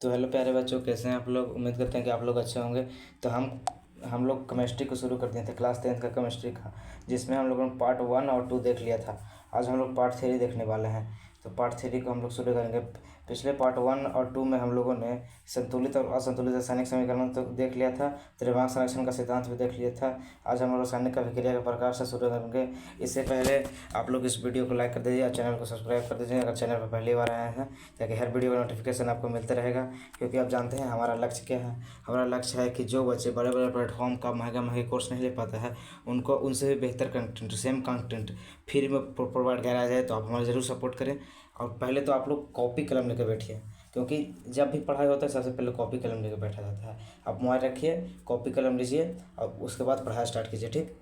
तो हेलो प्यारे बच्चों, कैसे हैं आप लोग। उम्मीद करते हैं कि आप लोग अच्छे होंगे। तो हम लोग केमिस्ट्री को शुरू कर दिए थे, क्लास 10th का केमिस्ट्री का, जिसमें हम लोगों ने पार्ट 1 और 2 देख लिया था। आज हम लोग पार्ट 3 देखने वाले हैं। तो पार्ट 3 को हम लोग शुरू करेंगे। पिछले पार्ट 1 और 2 में हम लोगों ने संतुलित और असंतुलित रासायनिक समीकरण तो देख लिया था, द्रव्यमान संरक्षण का सिद्धांत भी देख लिया था। आज हम लोग रासायनिक अभिक्रिया के प्रकार से शुरू करेंगे। इससे पहले आप लोग इस वीडियो को लाइक कर दीजिए और चैनल को सब्सक्राइब कर दीजिए अगर चैनल पर पहली बार आए हैं, ताकि हर वीडियो का नोटिफिकेशन आपको मिलता रहेगा। क्योंकि आप जानते हैं हमारा लक्ष्य क्या है। हमारा लक्ष्य है कि जो बच्चे बड़े बड़े प्लेटफॉर्म का महंगे महंगे कोर्स नहीं ले पाते हैं, उनको उनसे भी बेहतर कंटेंट, सेम कंटेंट फ्री में प्रोवाइड कराया जाए। तो आप हमारा ज़रूर सपोर्ट करें। और पहले तो आप लोग कॉपी कलम लेकर बैठिए, क्योंकि जब भी पढ़ाई होता है सबसे पहले कॉपी कलम लेकर बैठा जाता है। आप मोबाइल रखिए, कॉपी कलम लीजिए और उसके बाद पढ़ाई स्टार्ट कीजिए, ठीक।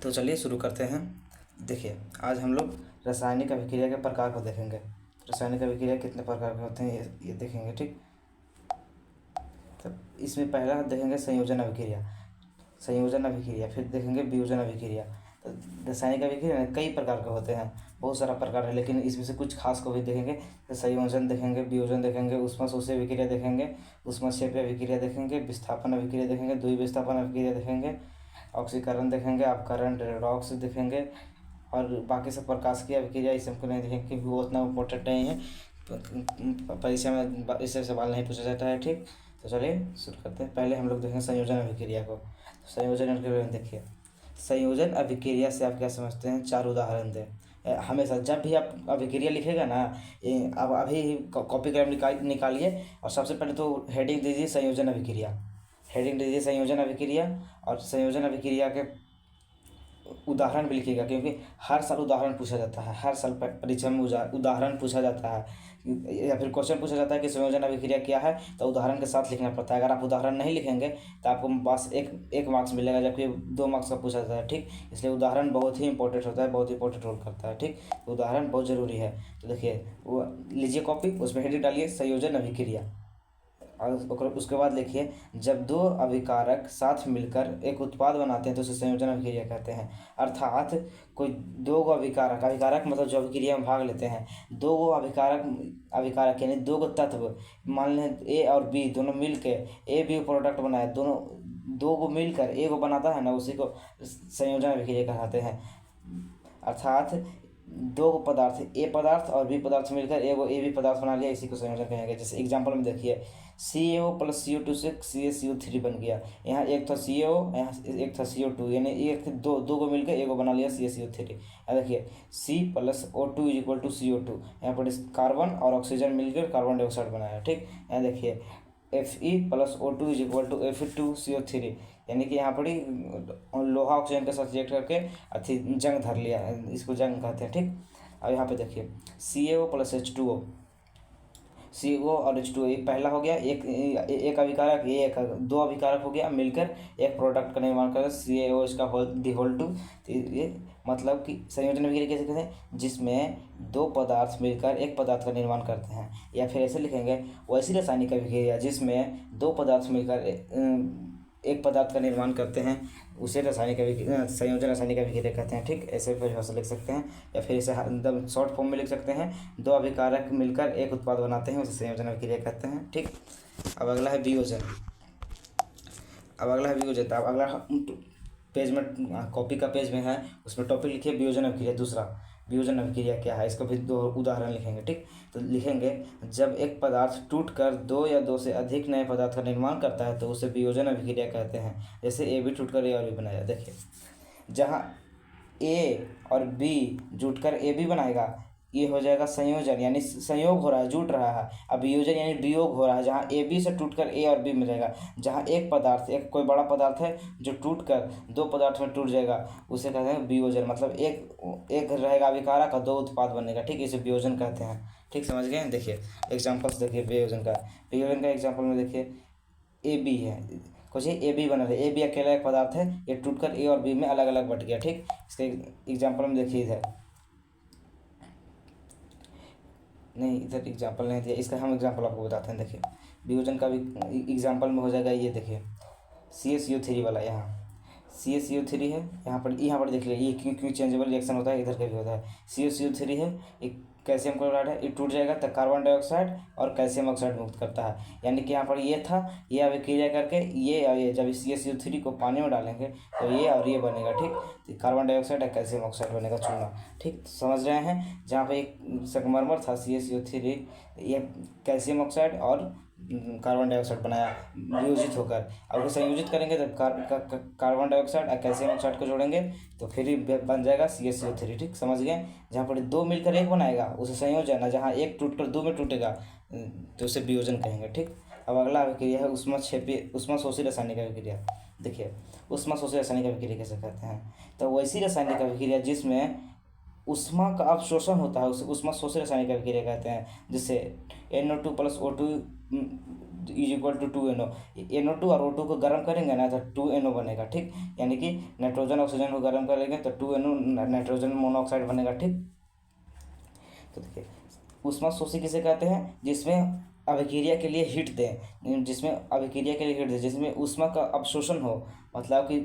तो चलिए शुरू करते हैं। देखिए, आज हम लोग रासायनिक अभिक्रिया के प्रकार को देखेंगे। रासायनिक अभिक्रिया कितने प्रकार के होते हैं ये देखेंगे, ठीक। तो इसमें पहला देखेंगे संयोजन अभिक्रिया, फिर देखेंगे वियोजन अभिक्रिया। तो रासायनिक अभिक्रिया में कई प्रकार के होते हैं, बहुत सारा प्रकार है, लेकिन इसमें से कुछ खास को भी देखेंगे। तो संयोजन देखेंगे, वियोजन देखेंगे, ऊष्मा शोषी अभिक्रिया देखेंगे, ऊष्माक्षेपी अभिक्रिया देखेंगे, विस्थापन अभिक्रिया देखेंगे, द्विविस्थापन अभिक्रिया देखेंगे, ऑक्सीकरण देखेंगे, अपकरण, रेडॉक्स देखेंगे, और बाकी सब प्रकाशिकी अभिक्रिया इस सबको नहीं देखेंगे क्योंकि वो उतना इम्पोर्टेंट नहीं है। परीक्षा में इससे सवाल नहीं पूछा जाता है, ठीक। तो चलिए शुरू करते हैं। पहले हम लोग देखेंगे संयोजन अभिक्रिया को। तो संयोजन अभिक्रिया देखिए, संयोजन अभिक्रिया से आप क्या समझते हैं, 4 उदाहरण दें। हमेशा जब भी आप अभिक्रिया लिखेगा ना, अब अभी कॉपी कलम निकालिए और सबसे पहले तो हेडिंग दीजिए संयोजन अभिक्रिया। हेडिंग दीजिए संयोजन अभिक्रिया और संयोजन अभिक्रिया के उदाहरण भी लिखिएगा, क्योंकि हर साल उदाहरण पूछा जाता है। हर साल परीक्षा में उदाहरण पूछा जाता है, या फिर क्वेश्चन पूछा जाता है कि संयोजन अभिक्रिया क्या है, तो उदाहरण के साथ लिखना पड़ता है। अगर आप उदाहरण नहीं लिखेंगे तो आपको बस एक मार्क्स मिलेगा, जबकि 2 मार्क्स का पूछा जाता है, ठीक। इसलिए उदाहरण बहुत ही इंपॉर्टेंट होता है, बहुत ही इंपॉर्टेंट रोल करता है, ठीक। उदाहरण बहुत ज़रूरी है। तो देखिए, वो लीजिए कॉपी, उसमें हेडिंग डालिए संयोजन अभिक्रिया, और उसके बाद लिखिए, जब 2 अभिकारक साथ मिलकर एक उत्पाद बनाते हैं तो उसे संयोजन अभिक्रिया कहते हैं। अर्थात कोई 2 गो अभिकारक मतलब जो अभिक्रिया में भाग लेते हैं, 2 गो अभिकारक यानी 2 गो तत्व, मान लें ए और बी दोनों मिल के ए बी प्रोडक्ट बनाए, दोनों 2 गो मिलकर ए गो बनाता है ना, उसी को संयोजन अभिक्रिया कहते हैं। अर्थात 2 पदार्थ, ए पदार्थ और बी पदार्थ मिलकर एगो ए बी पदार्थ बना लिया, इसी को संयोजन कहेंगे। जैसे एग्जांपल में देखिए, CaO प्लस CO2 से CaCO3 बन गया। यहाँ एक था CaO, यहाँ एक था CO2, यानी एक दो को मिलकर एगो बना लिया CaCO3। यहाँ देखिए C plus O2 is equal to CO2, यहाँ पर कार्बन और ऑक्सीजन मिलकर कार्बन डाइऑक्साइड बनाया, ठीक। यहाँ देखिए Fe plus O2 is equal to Fe2CO3, यानी कि यहाँ पर ही लोहा ऑक्सीजन के साथ रिएक्ट करके अथी जंग धर लिया, इसको जंग कहते हैं, ठीक। अब यहाँ पे देखिए CaO प्लस H2O, CO और H2O एक पहला हो गया, एक अभिकारक, एक 2 अभिकारक हो गया, मिलकर एक प्रोडक्ट का निर्माण कर CaO इसका होल 2। तो ये मतलब कि संयोजन अभिक्रिया कैसे कहते हैं, जिसमें 2 पदार्थ मिलकर एक पदार्थ का निर्माण करते हैं। या फिर ऐसे लिखेंगे, वैसी रासायनिक अभिक्रिया जिसमें 2 पदार्थ मिलकर एक पदार्थ का निर्माण करते हैं, उसे संयोजन रासायनिक अभिक्रिया कहते हैं, ठीक। ऐसे परिभाषा लिख सकते हैं, या फिर इसे एकदम शॉर्ट फॉर्म में लिख सकते हैं, 2 अभिकारक मिलकर एक उत्पाद बनाते हैं, उसे संयोजन अभिक्रिया कहते हैं, ठीक। अब अगला है वियोजन। तो अब अगला पेज में, कॉपी का पेज में है, उसमें टॉपिक लिखिए वियोजन अभिक्रिया। दूसरा, वियोजन अभिक्रिया क्या है, इसको भी 2 उदाहरण लिखेंगे, ठीक। तो लिखेंगे, जब एक पदार्थ टूटकर 2 या 2 से अधिक नए पदार्थ का निर्माण करता है तो उसे वियोजन अभिक्रिया कहते हैं। जैसे ए बी टूटकर ए और बी बनाया। देखिए, जहाँ ए और बी जुटकर ए बी बनाएगा, ये हो जाएगा संयोजन, यानी संयोग हो रहा है, जुट रहा है। अब वियोजन यानी वियोग हो रहा है, जहाँ ए बी से टूटकर ए और बी में जाएगा। जहाँ एक पदार्थ, एक कोई बड़ा पदार्थ है जो टूटकर 2 पदार्थ में टूट जाएगा, उसे कहते हैं वियोजन। मतलब एक रहेगा अभिकारक और 2 उत्पाद बनेगा, ठीक। इसे वियोजन कहते हैं, ठीक। समझ गए। देखिए एग्जाम्पल्स देखिए वियोजन का एग्जाम्पल में देखिए, ए बी है, कुछ ए बी बना है, ए बी अकेला एक पदार्थ है, ये टूटकर ए और बी में अलग अलग बट गया, ठीक। इसके एग्जाम्पल में देखिए, इधर नहीं, इधर एग्जाम्पल नहीं दिया, इसका हम एग्जाम्पल आपको बताते हैं। देखिए वियोजन का भी एग्जाम्पल में हो जाएगा, ये देखिए CaCO3 वाला, यहाँ CaCO3 है, यहाँ पर देख लीजिए, ये क्यों चेंजेबल रिएक्शन होता है, इधर का भी होता है। CaCO3 है, एक कैल्शियम क्लोराइड है, ये टूट जाएगा तो कार्बन डाइऑक्साइड और कैल्शियम ऑक्साइड मुक्त करता है। यानी कि यहाँ पर ये था, ये अभिक्रिया करके ये और ये जब CaCO3 को पानी में डालेंगे तो ये और ये बनेगा, ठीक। तो कार्बन डाइऑक्साइड और कैल्शियम ऑक्साइड बनेगा चूना, ठीक। समझ रहे हैं। जहाँ पे एक संगमरमर था CaCO3, ये कैल्शियम ऑक्साइड और कार्बन डाइऑक्साइड बनाया वियोजित होकर। अब उसे संयोजित करेंगे तो कार्बन डाइऑक्साइड और कैल्शियम ऑक्साइड को जोड़ेंगे तो फिर ही बन जाएगा CaCO3, ठीक। समझ गए। जहाँ पर दो मिलकर एक बनाएगा उसे संयोजन है, जहाँ एक टूटकर दो में टूटेगा तो उसे वियोजन कहेंगे, ठीक। अब अगला अभिक्रिया है ऊष्माशोषी रासायनिक अभिक्रिया। देखिए ऊष्माशोषी रासायनिक अभिक्रिया कैसे कहते हैं, तो वैसी रासायनिक अभिक्रिया जिसमें ऊष्मा का अवशोषण होता है उसे ऊष्माशोषी रासायनिक अभिक्रिया कहते हैं। जिससे NO2 + O2 = 2NO, NO2 और O2 को गर्म करेंगे ना तो 2NO बनेगा, ठीक। यानी कि नाइट्रोजन ऑक्सीजन को गर्म करेंगे तो 2NO नाइट्रोजन मोनोऑक्साइड बनेगा, ठीक। तो देखिए ऊष्माशोषी किसे कहते हैं, जिसमें अभिक्रिया के लिए हीट दें, जिसमें ऊष्मा का अवशोषण हो, मतलब कि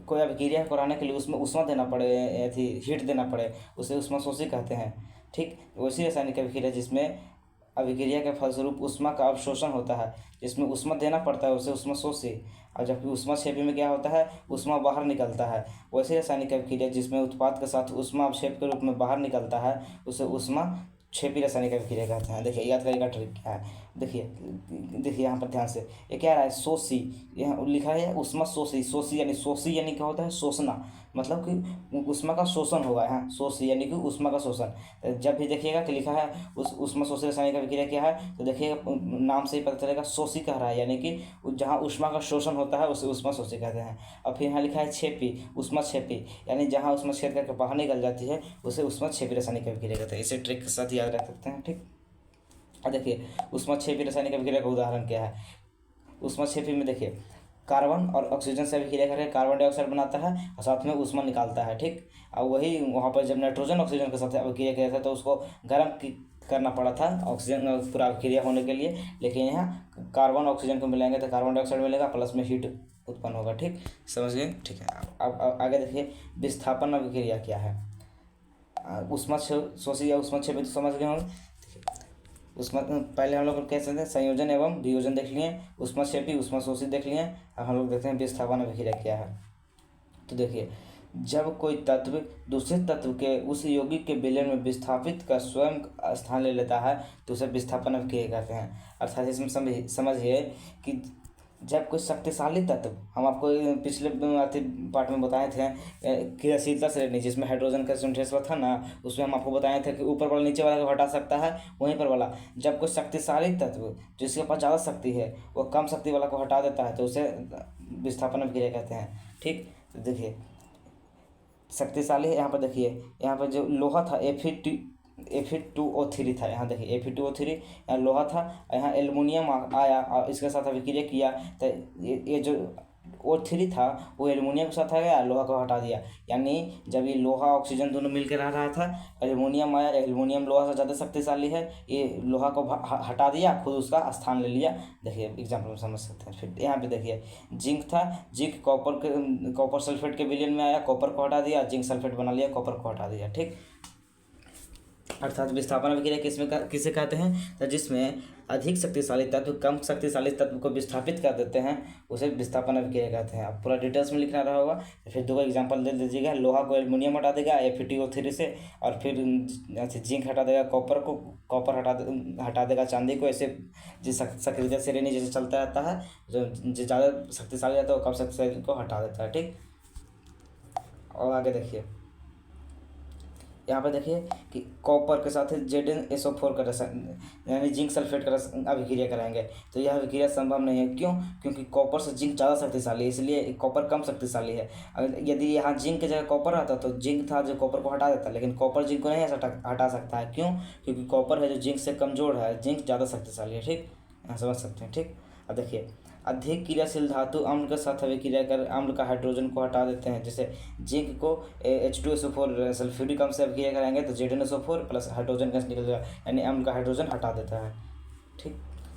कोई अभिक्रिया कराने के लिए उसमें ऊष्मा देना पड़े, हीट देना पड़े, उसे ऊष्माशोषी कहते हैं, ठीक। वैसी रासायनिक अभिक्रिया जिसमें अभिक्रिया के फलस्वरूप ऊष्मा का अवशोषण होता है, जिसमें ऊष्मा देना पड़ता है उसे ऊष्माशोषी, और जबकि ऊष्माक्षेपी में क्या होता है, ऊष्मा बाहर निकलता है। वैसी रासायनिक अभिक्रिया जिसमें उत्पाद के साथ ऊष्मा अवक्षेप के रूप में बाहर निकलता है उसे ऊष्माक्षेपी रासायनिक अभिक्रिया कहते हैं। देखिए याद करिएगा ट्रिक क्या है। देखिए यहाँ पर ध्यान से, ये क्या रहा है, शोषी, यहाँ लिखा है ऊष्माशोषी। शोषी यानी क्या होता है, शोषना, मतलब कि ऊष्मा का शोषण होगा। यहाँ शोषी यानी कि ऊष्मा का शोषण। जब भी देखिएगा कि लिखा है ऊष्माशोषी रासायनिक अभिक्रिया क्या है, तो देखिएगा नाम से ही पता चलेगा शोषी कह रहा है, यानी कि जहाँ ऊष्मा का शोषण होता है उसे ऊष्माशोषी कहते हैं। और फिर यहाँ लिखा है क्षेपी, ऊष्माक्षेपी, यानी जहाँ ऊष्मा छेद करके बाहर निकल जाती है उसे ऊष्माक्षेपी रासायनिक अभिक्रिया कहते हैं। इसे ट्रिक के साथ याद रख सकते हैं, ठीक। और देखिए ऊष्माक्षेपी रासायनिक अभिक्रिया का उदाहरण क्या है। ऊष्माक्षेपी में देखिए कार्बन और ऑक्सीजन से अभिक्रिया करके कार्बन डाइऑक्साइड बनाता है और साथ में ऊष्मा निकालता है, ठीक। और वही वहाँ पर जब नाइट्रोजन ऑक्सीजन के साथ अभिक्रिया किया था तो उसको गर्म करना पड़ा था ऑक्सीजन पूरा अभिक्रिया होने के लिए, लेकिन यहाँ कार्बन ऑक्सीजन को मिलाएंगे तो कार्बन डाइऑक्साइड मिलेगा, प्लस में हीट उत्पन्न होगा, ठीक। समझ गए, ठीक है। अब आगे देखिए विस्थापन अभिक्रिया क्या है। ऊष्माशोषी या ऊष्माक्षेपी तो समझ गए होंगे। उसमें पहले हम लोग कैसे थे, संयोजन एवं वियोजन देख लिए, ऊष्माक्षेपी ऊष्माशोषी देख लिए। अब हम लोग देखते हैं विस्थापन अभिक्रिया क्या है। तो देखिए जब कोई तत्व दूसरे तत्व के उस यौगिक के विलयन में विस्थापित का स्वयं स्थान ले लेता है तो उसे विस्थापन अभिक्रिया कहते हैं। अर्थात इसमें समझिए कि जब कोई शक्तिशाली तत्व, हम आपको पिछले पार्ट में बताए थे क्रियाशीलता श्रेणी, जिसमें हाइड्रोजन का संठेसवा था ना, उसमें हम आपको बताए थे कि ऊपर वाला नीचे वाला को हटा सकता है, वहीं पर वाला जब कोई शक्तिशाली तत्व जिसके पास ज़्यादा शक्ति है वो कम शक्ति वाला को हटा देता है तो उसे विस्थापन अभिक्रिया कहते हैं, ठीक। तो देखिए शक्तिशाली है, यहाँ पर देखिए, यहाँ पर जो लोहा था Fe2O3 था, यहाँ देखिए Fe2O3, यहाँ लोहा था, यहाँ एल्युमिनियम आया और इसके साथ अभिक्रिया किया तो ये जो O3 था वो एल्युमिनियम के साथ आ गया, लोहा को हटा दिया। यानी जब ये लोहा ऑक्सीजन दोनों मिलकर रह रहा था, एल्युमिनियम आया, एल्युमिनियम लोहा से ज़्यादा शक्तिशाली है, ये लोहा को हटा दिया, खुद उसका स्थान ले लिया। देखिए एग्जाम्पल में समझ सकते हैं। फिर यहाँ पे देखिए जिंक था, जिंक कॉपर सल्फेट के विलयन में आया, कॉपर को हटा दिया, जिंक सल्फेट बना लिया, कॉपर को हटा दिया, ठीक। अर्थात विस्थापन अभिक्रिया किसे कहते हैं, तो जिसमें अधिक शक्तिशाली तत्व कम शक्तिशाली तत्व को विस्थापित कर देते हैं उसे विस्थापन अभिक्रिया कहते हैं। अब पूरा डिटेल्स में लिखना रहा होगा, फिर दो एग्जांपल दे दीजिएगा। लोहा को एल्युमिनियम हटा देगा FeTO3 से, और फिर जिंक हटा देगा कॉपर हटा देगा चांदी को। ऐसे जिस सक्रियता श्रेणी जैसे चलता रहता है, जो ज़्यादा शक्तिशाली रहता है वो कम शक्तिशाली को हटा देता है, ठीक। और आगे देखिए यहाँ पे देखिए कि कॉपर के साथ ZnSO4 का रसायन यानी जिंक सल्फेट का अभिक्रिया कराएंगे तो यह अभिक्रिया संभव नहीं है। क्यों? क्योंकि कॉपर से जिंक ज़्यादा शक्तिशाली है, इसलिए कॉपर कम शक्तिशाली है। अगर यदि यहाँ जिंक की जगह कॉपर आता तो जिंक था जो कॉपर को हटा देता, लेकिन कॉपर जिंक को नहीं हटा सकता है। क्यों? क्योंकि कॉपर है जो जिंक से कमज़ोर है, जिंक ज़्यादा शक्तिशाली है, ठीक। यहाँ समझ सकते हैं, ठीक। अब देखिए अधिक क्रियाशील धातु अम्ल के साथ अभिक्रिया कर अम्ल का हाइड्रोजन को हटा देते हैं। जैसे जिंक को H2SO4 सल्फ्यूरिक अम्ल से अभिक्रिया कराएंगे तो ZnSO4 प्लस हाइड्रोजन गैस निकल जाएगा, यानी अम्ल का हाइड्रोजन हटा देता है, ठीक।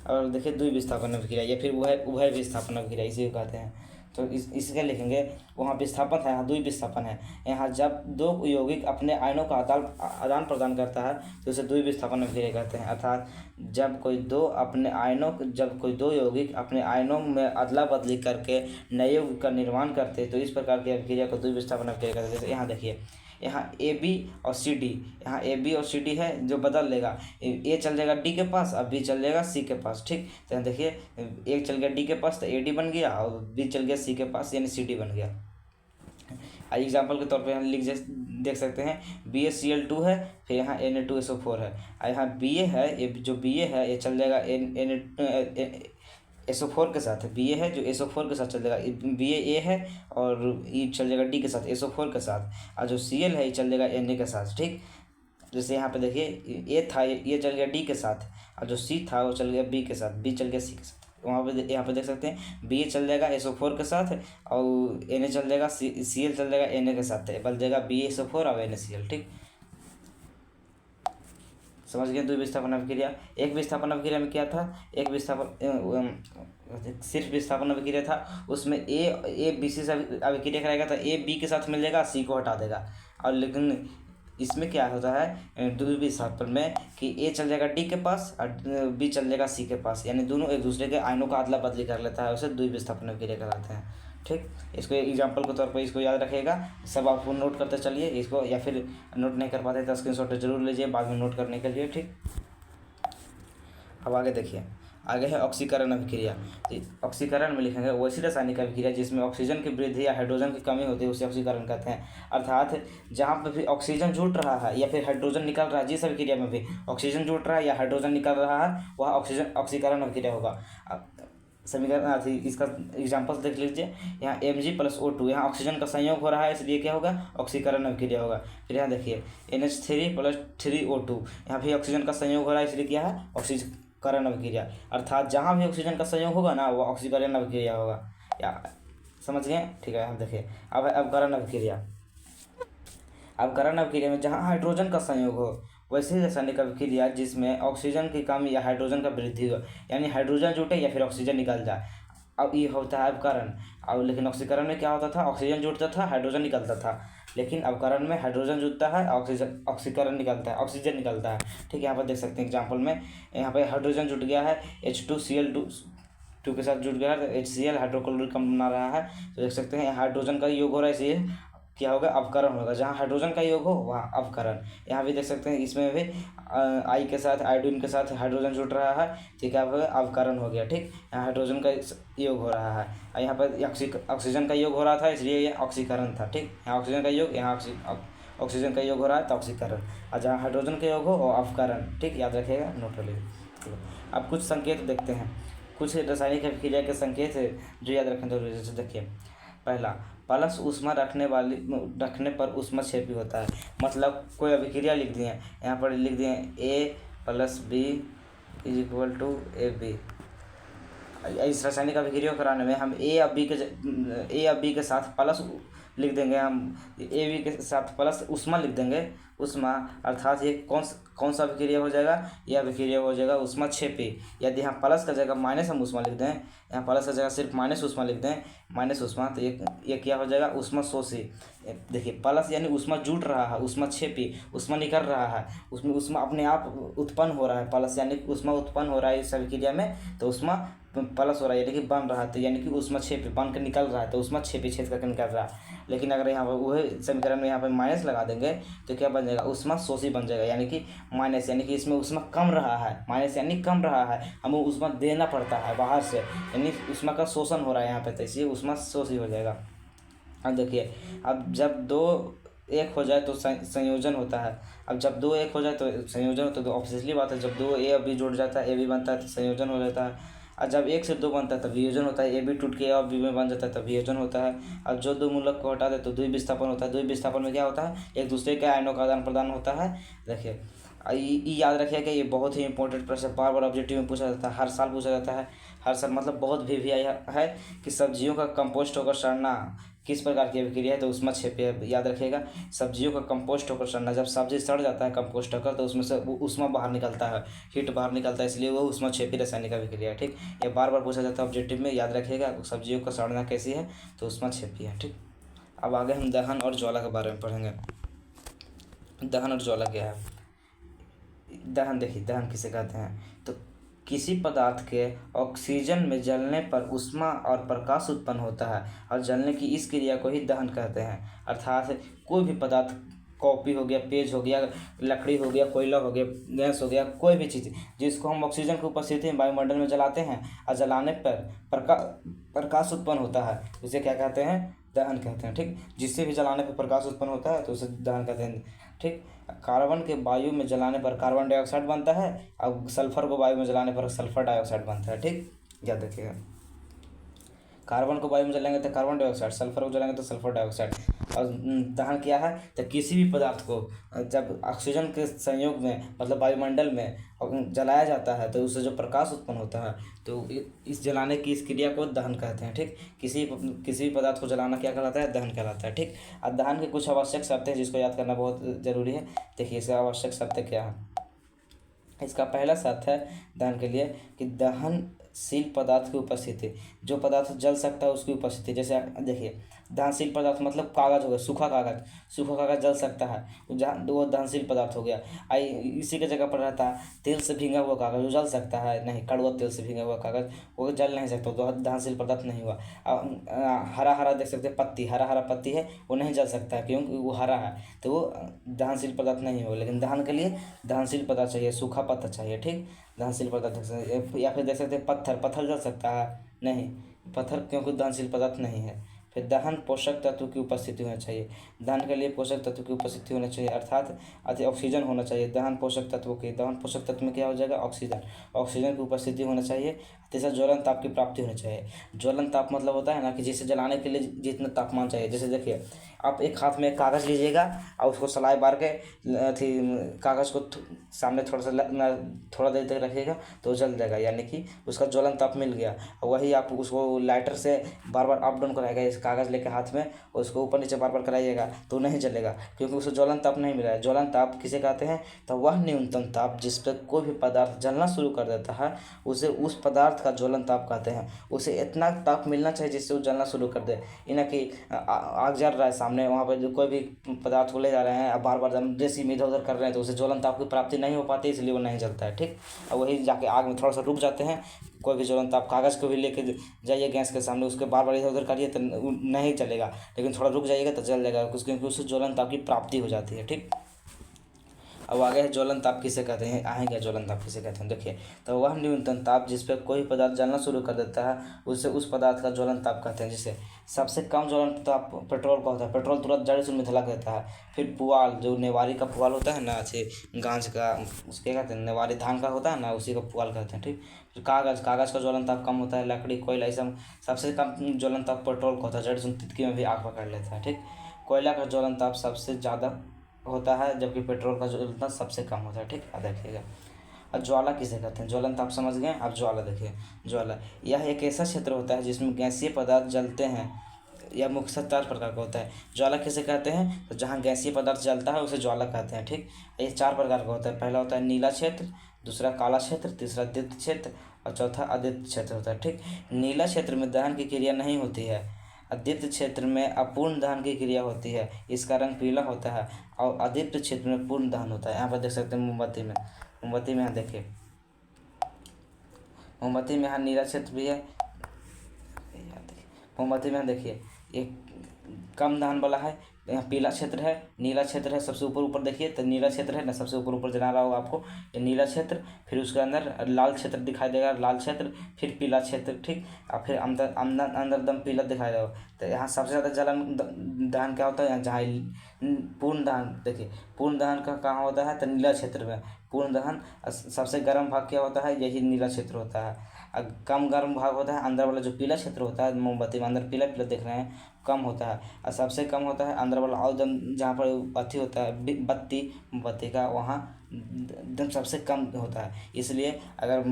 और देखिए द्विविस्थापन अभिक्रिया या फिर उभय विस्थापन अभिक्रिया इसे कहते हैं। तो इसके लिखेंगे वहाँ विस्थापन है, यहाँ द्वि विस्थापन है। यहाँ जब दो यौगिक अपने आयनों का आदान प्रदान करता है तो उसे द्वि विस्थापन अभिक्रिया कहते हैं। अर्थात जब कोई दो यौगिक अपने आयनों में अदला बदली करके नए यौगिक का निर्माण करते हैं तो इस प्रकार की अभिक्रिया को द्वि विस्थापन अभिक्रिया कहते हैं। जैसे यहाँ देखिए, यहाँ ए बी और सी डी, यहाँ ए बी और सी डी है जो बदल लेगा, ए चल जाएगा डी के पास और बी चल जाएगा सी के पास। ठीक, तो यहाँ देखिए एक चल गया डी के पास तो ए डी बन गया और बी चल गया सी के पास यानी सी डी बन गया। एग्जाम्पल के तौर पे यहाँ देख सकते हैं BaCl2 है, फिर यहाँ Na2SO4 है, और यहाँ Ba है, ये जो Ba है ये चल जाएगा SO4 के साथ, Ba है जो SO4 के साथ चल जाएगा, Ba है और ये चल जाएगा D के साथ SO4 के साथ, और जो Cl है ये चल जाएगा Na के साथ। ठीक, जैसे यहाँ पे देखिए ए था ये चल गया D के साथ और जो C था वो चल गया B के साथ, B चल गया C के साथ। वहाँ पे यहाँ पे देख सकते हैं Ba चल जाएगा SO4 के साथ और Na चल जाएगा Cl चल जाएगा Na के साथ, बन जाएगा BaSO4 और NaCl। ठीक, समझ गए द्वि विस्थापन अभिक्रिया। एक विस्थापन अभिक्रिया में क्या था, एक विस्थापन सिर्फ विस्थापन अभिक्रिया था, उसमें ए बी सी से अभिक्रिया कराएगा तो ए बी के साथ मिल जाएगा, सी को हटा देगा। और लेकिन इसमें क्या होता है द्वि विस्थापन में कि ए चल जाएगा डी के पास और बी चल जाएगा सी के पास, यानी दोनों एक दूसरे के आयनों का अदला बदली कर लेता है, उसे द्वि विस्थापन अभिक्रिया कहलाते हैं। ठीक, इसको एग्जाम्पल के तौर पर इसको याद रखिएगा, सब आपको नोट करते चलिए इसको, या फिर नोट नहीं कर पाते तो स्क्रीनशॉट जरूर लीजिए बाद में नोट करने के लिए। ठीक, अब आगे देखिए, आगे है ऑक्सीकरण अभिक्रिया। तो ऑक्सीकरण में लिखेंगे वैसी रासायनिक अभिक्रिया जिसमें ऑक्सीजन की वृद्धि या हाइड्रोजन की कमी होती है उसे ऑक्सीकरण कहते हैं। अर्थात जहाँ पर भी ऑक्सीजन जुट रहा है या फिर हाइड्रोजन निकल रहा है, जिस अभिक्रिया में भी ऑक्सीजन जुट रहा है या हाइड्रोजन निकल रहा है वह ऑक्सीकरण अभिक्रिया होगा। समीकरण इसका एग्जाम्पल देख लीजिए, यहाँ Mg+O2, यहाँ ऑक्सीजन का संयोग हो रहा है इसलिए क्या होगा, ऑक्सीकरण अभिक्रिया होगा। फिर यहाँ देखिए NH3+3O2, यहाँ भी ऑक्सीजन का संयोग हो रहा है इसलिए क्या है, ऑक्सीकरण अभिक्रिया। अर्थात जहाँ भी ऑक्सीजन का संयोग होगा ना वो ऑक्सीकरण अभिक्रिया होगा। या समझ गए? ठीक है, यहाँ देखिए अब अवकरण अभिक्रिया। अवकरण अभिक्रिया में जहाँ हाइड्रोजन का संयोग हो वैसे रासायनिक अभिक्रिया जिसमें ऑक्सीजन की कमी या हाइड्रोजन का वृद्धि हो, यानी हाइड्रोजन जुटे या फिर ऑक्सीजन निकल जाए, अब ये होता है अवकरण। अब लेकिन ऑक्सीकरण में क्या होता था, ऑक्सीजन जुटता था हाइड्रोजन निकलता था, लेकिन अवकरण में हाइड्रोजन जुटता है ऑक्सीकरण निकलता है, ऑक्सीजन निकलता है। ठीक है, यहाँ पर देख सकते हैं एग्जाम्पल में, यहाँ पर हाइड्रोजन जुट गया है H2Cl2 के साथ जुट गया है तो HCl हाइड्रोक्लोरिक अम्ल बना रहा है, तो देख सकते हैं हाइड्रोजन का योग हो रहा है, इसलिए क्या होगा, अवकरण होगा। जहाँ हाइड्रोजन का योग हो वहाँ अवकरण। यहाँ भी देख सकते हैं इसमें भी आई के साथ आयोडीन के साथ हाइड्रोजन जुट रहा है, ठीक है, अवकरण हो गया। ठीक, यहाँ हाइड्रोजन का योग हो रहा है और यहाँ पर ऑक्सीजन का योग हो रहा था इसलिए ये ऑक्सीकरण था। ठीक, यहाँ ऑक्सीजन का योग, यहाँ ऑक्सीजन का योग हो रहा है तो ऑक्सीकरण, और जहाँ हाइड्रोजन का योग हो वो अवकरण। ठीक, याद रखिएगा, नोट कर लीजिए। अब कुछ संकेत देखते हैं, कुछ रासायनिक अभिक्रिया के संकेत जो याद रखना जरूरी है। जैसे देखिए, पहला, प्लस ऊष्मा रखने पर ऊष्मक्षेपी होता है। मतलब कोई अभिक्रिया लिख दिए, यहाँ पर लिख दिए A+B = AB। इस रासायनिक अभिक्रिया कराने में हम A और B के साथ प्लस लिख देंगे, हम AB के साथ प्लस ऊष्मा लिख देंगे, ऊष्मा, अर्थात ये कौन सा अभिक्रिया हो जाएगा, यह अभिक्रिया हो जाएगा ऊष्मक्षेपी। यदि यहाँ प्लस का जगह माइनस हम ऊष्मा लिख दें, यहाँ प्लस का जगह सिर्फ माइनस ऊष्मा लिख दें, माइनस ऊष्मा, तो ये क्या हो जाएगा, ऊष्मशोषी। देखिए प्लस यानी ऊष्मा जुट रहा है, ऊष्मक्षेपी, ऊष्मा निकल रहा है, उसमें ऊष्मा अपने आप उत्पन्न हो रहा है, प्लस यानी ऊष्मा उत्पन्न हो रहा है इस अभिक्रिया में, तो ऊष्मा प्लस हो रहा है यानी कि बन रहा है, तो यानी कि ऊष्मक्षेपी बन कर निकल रहा है, तो ऊष्मक्षेपी छेद करके निकल रहा है। लेकिन अगर यहाँ पर वही समीकरण में यहाँ पर माइनस लगा देंगे तो क्या बन जाएगा, ऊष्मशोषी बन जाएगा, यानी कि माइनस, यानी कि इसमें ऊष्मा कम रहा है, माइनस यानी कम रहा है, हमें ऊष्मा देना पड़ता है बाहर से, यानी ऊष्मा का शोषण हो रहा है यहाँ पे, तो इसलिए ऊष्मशोषी हो जाएगा। अब देखिए, अब जब दो एक हो जाए तो संयोजन होता है। अब जब दो एक हो जाए तो संयोजन होता है, तो ऑब्वियसली बात है, जब दो ए और बी जुड़ जाता है, ए बी बनता है तो संयोजन हो जाता है। और जब एक से दो बनता है तब वियोजन होता है, ए बी टूट के और बी में बन जाता है तब वियोजन होता है। और जो दो मूलक को हटा दे तो द्वि विस्थापन होता है। द्वि विस्थापन में क्या होता है, एक दूसरे के आयनों का आदान प्रदान होता है। देखिए ये याद रखिए कि ये बहुत ही इंपॉर्टेंट प्रश्न बार बार ऑब्जेक्टिव में पूछा जाता है, हर साल पूछा जाता है। हर साल मतलब बहुत भी आया है कि सब्जियों का कंपोस्ट होकर सड़ना किस प्रकार की अभिक्रिया है, तो उसमें 6 पे याद रखिएगा। सब्जियों का कंपोस्ट होकर सड़ना, जब सब्जी सड़ जाता है कंपोस्ट होकर तो उसमें से उसमें बाहर निकलता है, हीट बाहर निकलता है, इसलिए वो उसमें 6 रासायनिक अभिक्रिया है। ठीक, ये बार बार पूछा जाता है ऑब्जेक्टिव में, याद रखिएगा। सब्जियों का सड़ना कैसी है, तो उसमें 6 है। ठीक, अब आगे हम दहन और ज्वाला के बारे में पढ़ेंगे। दहन और ज्वाला क्या है? दहन देखिए, दहन किसे कहते हैं, तो किसी पदार्थ के ऑक्सीजन में जलने पर ऊष्मा और प्रकाश उत्पन्न होता है, और जलने की इस क्रिया को ही दहन कहते हैं। अर्थात कोई भी पदार्थ, कॉपी हो गया, पेज हो गया, लकड़ी हो गया, कोयला हो गया, गैस हो गया, कोई भी चीज़ जिसको हम ऑक्सीजन की उपस्थिति में वायुमंडल में जलाते हैं और जलाने पर प्रकाश उत्पन्न होता है, उसे क्या कहते हैं? दहन कहते हैं। ठीक, जिससे भी जलाने पर प्रकाश उत्पन्न होता है तो उसे दहन कहते हैं। ठीक, कार्बन के वायु में जलाने पर कार्बन डाइऑक्साइड बनता है, और सल्फर को वायु में जलाने पर सल्फर डाइऑक्साइड बनता है। ठीक, याद रखिएगा। कार्बन को वायु में जलाएंगे तो कार्बन डाइऑक्साइड, सल्फर को जलाएंगे तो सल्फर डाइऑक्साइड। और दहन क्या है, तो किसी भी पदार्थ को जब ऑक्सीजन के संयोग में मतलब वायुमंडल में जलाया जाता है तो उससे जो प्रकाश उत्पन्न होता है, तो इस जलाने की इस क्रिया को दहन कहते हैं। ठीक, किसी भी पदार्थ को जलाना क्या कहलाता है? दहन कहलाता है। ठीक, और दहन के कुछ आवश्यक शर्तें हैं जिसको याद करना बहुत जरूरी है। देखिए, इसका आवश्यक शर्तें क्या है। इसका पहला शर्त है दहन के लिए कि दहनशील पदार्थ की उपस्थिति, जो पदार्थ जल सकता है उसकी उपस्थिति। जैसे देखिए, दहनशील पदार्थ मतलब कागज हो गया, सूखा कागज जल सकता है, वो दहनशील पदार्थ हो गया। इसी के जगह पर रहता है तेल से भींगा हुआ कागज, वो जल सकता है नहीं, कड़वा तेल से भींगा हुआ कागज वो जल नहीं सकता, तो दहनशील पदार्थ नहीं हुआ। हरा देख सकते हैं, पत्ती, हरा पत्ती है, वो नहीं जल सकता है क्योंकि वो हरा है, तो वो दहनशील पदार्थ नहीं होगा। लेकिन दहन के लिए दहनशील पदार्थ चाहिए, सूखा पत्थर चाहिए। ठीक, दहनशील पदार्थ। या फिर देख सकते हैं पत्थर जल सकता है नहीं, पत्थर क्योंकि दहनशील पदार्थ नहीं है। फिर दहन पोषक तत्व की उपस्थिति होना चाहिए, दहन के लिए पोषक तत्व की उपस्थिति होना चाहिए, अर्थात ऑक्सीजन होना चाहिए। दहन पोषक तत्व में क्या हो जाएगा? ऑक्सीजन की उपस्थिति होना चाहिए। तीसरा, ज्वलन ताप की प्राप्ति होनी चाहिए। ज्वलन ताप मतलब होता है ना कि जिसे जलाने के लिए जितना तापमान चाहिए। जैसे देखिए, आप एक हाथ में एक कागज़ लीजिएगा और उसको सलाई मार के कागज़ को सामने थोड़ा देर तक रखिएगा तो जल जाएगा, यानी कि उसका ज्वलन ताप मिल गया। और वही आप उसको लाइटर से बार बार अप डाउन कराएगा, इस कागज़ लेके हाथ में, उसको ऊपर नीचे बार बार कराइएगा तो नहीं जलेगा, क्योंकि उसको ज्वलन ताप नहीं मिला है। ज्वलन ताप किसे कहते हैं? तो वह न्यूनतम ताप जिस पर कोई भी पदार्थ जलना शुरू कर देता है उसे उस पदार्थ का ज्वलन ताप कहते हैं। उसे इतना ताप मिलना चाहिए जिससे वो जलना शुरू कर दे। इना कि आग जल रहा है सामने, वहाँ पर जो कोई भी पदार्थ को ले जा रहे हैं, अब बार बार जैसे इधर उधर कर रहे हैं तो उसे ज्वलन ताप की प्राप्ति नहीं हो पाती, इसलिए वो नहीं जलता है। ठीक, और वही जाके आग में थोड़ा सा रुक जाते हैं। कोई भी ज्वलन ताप कागज़ को भी लेके जाइए गैस के सामने, उसके बार बार इधर उधर करिए तो नहीं चलेगा, लेकिन थोड़ा रुक जाइएगा तो जल जाएगा, क्योंकि उससे ज्वलन ताप की प्राप्ति हो जाती है। ठीक, अब आगे है ज्वलन ताप किसे कहते हैं, आएंगे ज्वलन ताप किसे कहते हैं। देखिए, तो वह न्यूनतम ताप जिस पर कोई पदार्थ जलना शुरू कर देता है उसे उस पदार्थ का ज्वलन ताप कहते हैं। जैसे सबसे कम ज्वलन ताप पेट्रोल का होता है, पेट्रोल तुरंत जड़ से में धलक देता है। फिर पुआल, जो नेवारी का पुआल होता है ना, अच्छे गांज का, उसके कहते हैं नेवारी धान का होता है ना, उसी का पुआल कहते हैं। ठीक, फिर कागज़ का ज्वलन ताप कम होता है, लकड़ी, कोयला, सब सबसे कम ज्वलन ताप पेट्रोल का होता है, जड़ से तितकी में भी आग पकड़ लेता है। ठीक, कोयला का ज्वलन ताप सबसे ज़्यादा होता है, जबकि पेट्रोल का ज्वलन ताप सबसे कम होता है। ठीक, याद रखिएगा। अब ज्वाला किसे कहते हैं? ज्वलन ताप समझ गए। अब ज्वाला देखिए, ज्वाला यह एक ऐसा क्षेत्र होता है जिसमें गैसीय पदार्थ जलते हैं। यह मुख्यतः 4 प्रकार का होता है। ज्वाला किसे कहते हैं? तो जहाँ गैसीय पदार्थ जलता है उसे ज्वाला कहते हैं। ठीक, ये 4 प्रकार का होता है। पहला होता है नीला क्षेत्र, दूसरा काला क्षेत्र, तीसरा दीप्त क्षेत्र और चौथा अदीप्त क्षेत्र होता है। ठीक, नीला क्षेत्र में दहन की क्रिया नहीं होती है, अदीप्त क्षेत्र में अपूर्ण दहन की क्रिया होती है, इसका रंग पीला होता है, और अदीप्त क्षेत्र में पूर्ण दहन होता है। यहाँ पर देख सकते हैं मोमबत्ती में यहाँ देखिए, मोमबत्ती में यहाँ नीला क्षेत्र भी है, मोमबत्ती में यहाँ देखिए एक कम दहन वाला है, यहाँ पीला क्षेत्र है, नीला क्षेत्र है, सबसे ऊपर देखिए तो नीला क्षेत्र है ना, सबसे ऊपर जना रहा होगा आपको, ये नीला क्षेत्र, फिर उसके अंदर लाल क्षेत्र दिखाई देगा, लाल क्षेत्र, फिर पीला क्षेत्र। ठीक, और फिर अंदर दम पीला दिखाई देगा। तो यहाँ सबसे ज़्यादा जलन दहन क्या होता है? जहाँ पूर्ण दहन, देखिए पूर्ण दहन का कहाँ होता है? तो नीला क्षेत्र में पूर्ण दहन। सबसे गर्म भाग क्या होता है? यही नीला क्षेत्र होता है। कम गर्म भाग होता है अंदर वाला, जो पीला क्षेत्र होता है मोमबत्ती में अंदर पीला देख रहे हैं, कम होता है। और सबसे कम होता है अंदर वाला, और जहाँ पर अथी होता है बत्ती का, वहाँ एकदम सबसे कम होता है। इसलिए अगर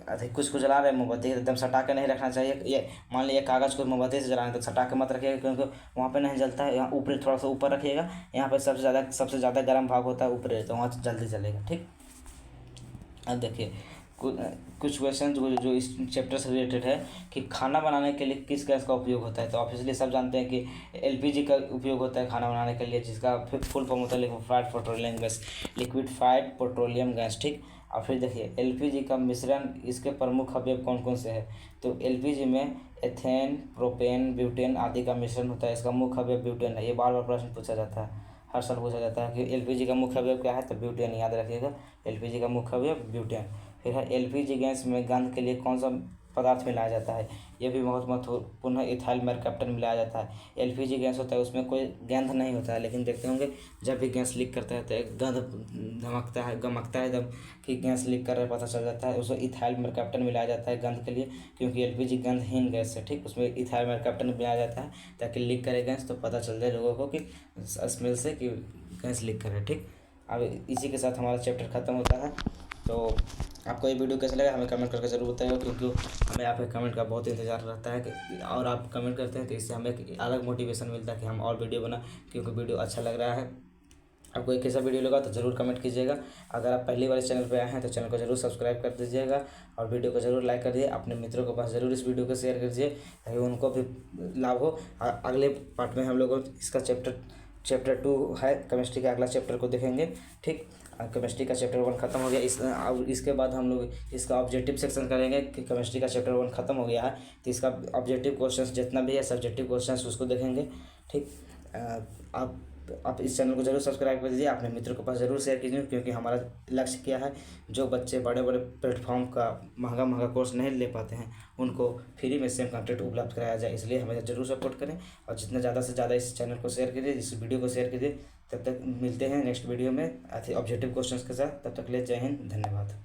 अधिक कुछ को जला रहे हैं मोमबत्ती एकदम सटा के नहीं रखना चाहिए। ये मान लीजिए कागज़ को मोमबत्ती से जलाएं तो सटा के मत रखिएगा, क्योंकि वहाँ पे नहीं जलता है। यहाँ ऊपर थोड़ा सा ऊपर रखिएगा, यहाँ पे सबसे ज़्यादा गर्म भाग होता है ऊपर, तो वहाँ जल्दी चलेगा। ठीक, अब देखिए कुछ क्वेश्चन जो इस चैप्टर से रिलेटेड है कि खाना बनाने के लिए किस गैस का उपयोग होता है। तो ऑब्वियसली सब जानते हैं कि एलपीजी का उपयोग होता है खाना बनाने के लिए, जिसका फुल फॉर्म होता है liquefied petroleum gas, liquefied petroleum gas. ठीक, और फिर देखिए एलपीजी का मिश्रण, इसके प्रमुख अवयव कौन कौन से हैं। तो एलपीजी में एथेन, प्रोपेन, ब्यूटेन आदि का मिश्रण होता है। इसका मुख्य अवयव ब्यूटेन है। ये बार बार प्रश्न पूछा जाता है, हर साल पूछा जाता है कि एलपीजी का मुख्य अवयव क्या है, तो ब्यूटेन याद रखिएगा। एलपीजी का मुख्य अवयव ब्यूटेन। फिर है एलपीजी गैस में गंध के लिए कौन सा पदार्थ मिलाया जाता है। ये भी बहुत महत्वपूर्ण है। इथाइल मरकैप्टन मिलाया जाता है। एलपीजी गैस होता है उसमें कोई गंध नहीं होता है, लेकिन देखते होंगे जब भी गैस लीक करता है तो एक गंध गमकता है एकदम कि गैस लीक कर रहा है, पता चल जाता है। उसमें इथाइल मरकैप्टन मिलाया जाता है गंध के लिए, क्योंकि एलपीजी गंधहीन गैस है। ठीक, उसमें इथाइल मरकैप्टन मिलाया जाता है ताकि लीक करे गैस तो पता चल जाए लोगों को कि स्मेल से कि गैस लीक करे। ठीक, अब इसी के साथ हमारा चैप्टर ख़त्म होता है। तो आपको ये वीडियो कैसा लगा हमें कमेंट करके ज़रूर बताइएगा, क्योंकि हमें आपके कमेंट का बहुत इंतज़ार रहता है कि और आप कमेंट करते हैं तो इससे हमें एक अलग मोटिवेशन मिलता है कि हम और वीडियो बना, क्योंकि वीडियो अच्छा लग रहा है। आपको एक कैसा वीडियो लगा तो ज़रूर कमेंट कीजिएगा। अगर आप पहली बार इस चैनल पर आए हैं तो चैनल को ज़रूर सब्सक्राइब कर दीजिएगा और वीडियो को ज़रूर लाइक कर दीजिए। अपने मित्रों के पास ज़रूर इस वीडियो को शेयर कर दीजिए ताकि उनको भी लाभ हो। अगले पार्ट में हम लोग इसका चैप्टर 2 है केमिस्ट्री का, अगला चैप्टर को देखेंगे। ठीक, केमिस्ट्री का चैप्टर 1 खत्म हो गया। अब इसके बाद हम लोग इसका ऑब्जेक्टिव सेक्शन करेंगे कि केमिस्ट्री का चैप्टर 1 खत्म हो गया है तो इसका ऑब्जेक्टिव क्वेश्चंस जितना भी है सब्जेक्टिव क्वेश्चंस उसको देखेंगे। ठीक, आप इस चैनल को जरूर सब्सक्राइब कर दीजिए, अपने मित्रों के पास ज़रूर शेयर कीजिए, क्योंकि हमारा लक्ष्य क्या है, जो बच्चे बड़े बड़े प्लेटफॉर्म का महंगा कोर्स नहीं ले पाते हैं उनको फ्री में सेम कंटेंट उपलब्ध कराया जाए। इसलिए हमें ज़रूर सपोर्ट करें और जितना ज़्यादा से ज़्यादा इस चैनल को शेयर कीजिए, इस वीडियो को शेयर कीजिए। तब तक मिलते हैं नेक्स्ट वीडियो में ऑब्जेक्टिव क्वेश्चंस के साथ। तब तक के लिए जय हिंद, धन्यवाद।